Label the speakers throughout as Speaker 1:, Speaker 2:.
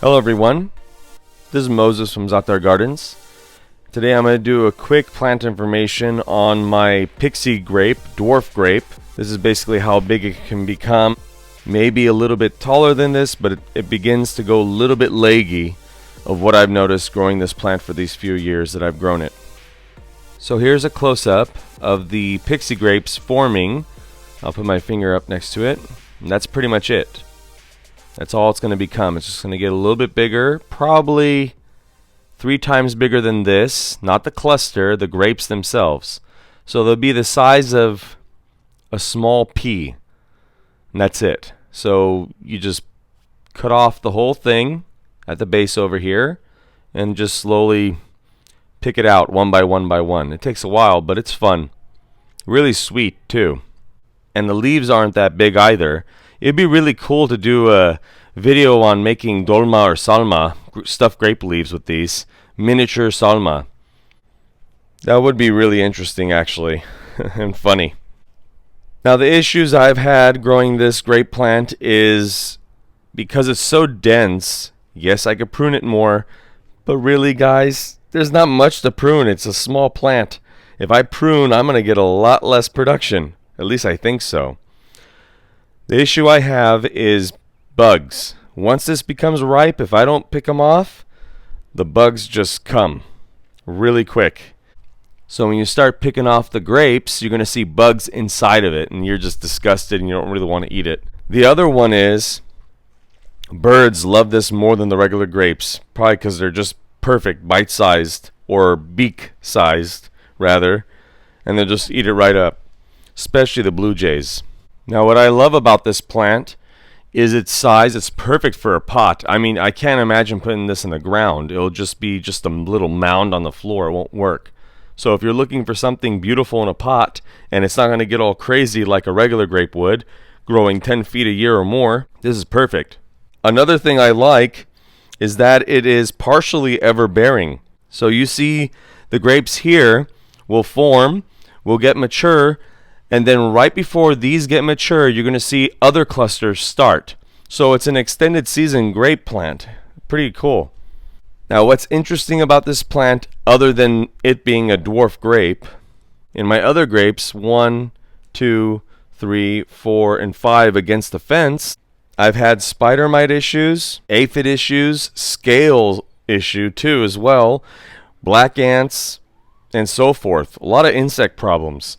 Speaker 1: Hello everyone, this is Moses from Zaatar Gardens. Today I'm going to do a quick plant information on my Pixie Grape, Dwarf Grape. This is basically how big it can become. Maybe a little bit taller than this, but it begins to go a little bit leggy of what I've noticed growing this plant for these few years that I've grown it. So here's a close-up of the Pixie Grapes forming. I'll put my finger up next to it, and that's pretty much it. That's all it's going to become. It's just going to get a little bit bigger, probably 3 times bigger than this. Not the cluster, the grapes themselves. So they'll be the size of a small pea, and that's it. So you just cut off the whole thing at the base over here and just slowly pick it out one by one by one. It takes a while, but it's fun. Really sweet too. And the leaves aren't that big either. It'd be really cool to do a video on making dolma or salma, stuffed grape leaves with these. Miniature salma. That would be really interesting actually, and funny. Now the issues I've had growing this grape plant is because it's so dense. Yes, I could prune it more, but really guys, there's not much to prune. It's a small plant. If I prune, I'm going to get a lot less production. At least I think so. The issue I have is bugs. Once this becomes ripe, if I don't pick them off, the bugs just come really quick. So when you start picking off the grapes, you're going to see bugs inside of it, and you're just disgusted and you don't really want to eat it. The other one is birds love this more than the regular grapes, probably because they're just perfect, bite-sized, or beak-sized, rather, and they'll just eat it right up, especially the blue jays. Now what I love about this plant is its size. It's perfect for a pot. I mean, I can't imagine putting this in the ground. It'll just be just a little mound on the floor. It won't work. So if you're looking for something beautiful in a pot and it's not going to get all crazy like a regular grape would, growing 10 feet a year or more, this is perfect. Another thing I like is that it is partially ever-bearing. So you see the grapes here will form, will get mature, and then right before these get mature, you're going to see other clusters start. So it's an extended season grape plant. Pretty cool. Now what's interesting about this plant, other than it being a dwarf grape, in my other grapes, 1, 2, 3, 4, and 5 against the fence, I've had spider mite issues, aphid issues, scale issue too as well, black ants, and so forth. A lot of insect problems.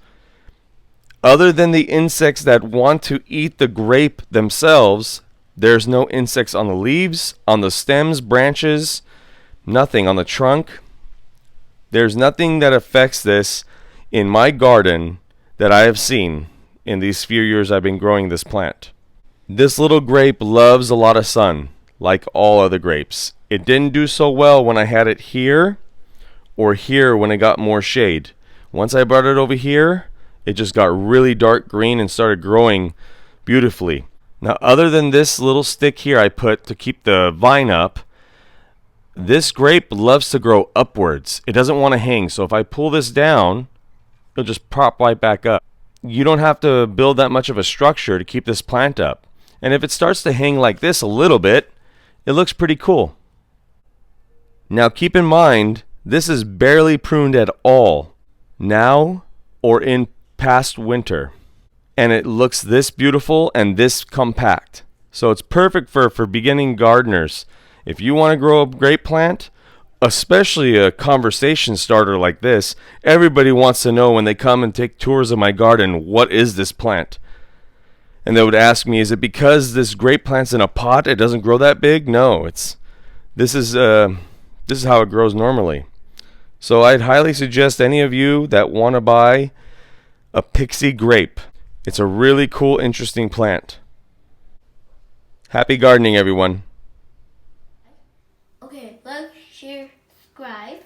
Speaker 1: Other than the insects that want to eat the grape themselves, there's no insects on the leaves, on the stems, branches, nothing on the trunk. There's nothing that affects this in my garden that I have seen in these few years I've been growing this plant. This little grape loves a lot of sun, like all other grapes. It didn't do so well when I had it here or here when it got more shade. Once I brought it over here, it just got really dark green and started growing beautifully. Now other than this little stick here I put to keep the vine up, this grape loves to grow upwards. It doesn't want to hang, so if I pull this down, it'll just pop right back up. You don't have to build that much of a structure to keep this plant up. And if it starts to hang like this a little bit, it looks pretty cool. Now keep in mind, this is barely pruned at all, now or in past winter. And it looks this beautiful and this compact. So it's perfect for beginning gardeners. If you want to grow a grape plant, especially a conversation starter like this, everybody wants to know when they come and take tours of my garden, what is this plant? And they would ask me, is it because this grape plant's in a pot, it doesn't grow that big? No, this is how it grows normally. So I'd highly suggest any of you that want to buy a Pixie Grape. It's a really cool, interesting plant. Happy gardening, everyone.
Speaker 2: Okay, like, share, subscribe.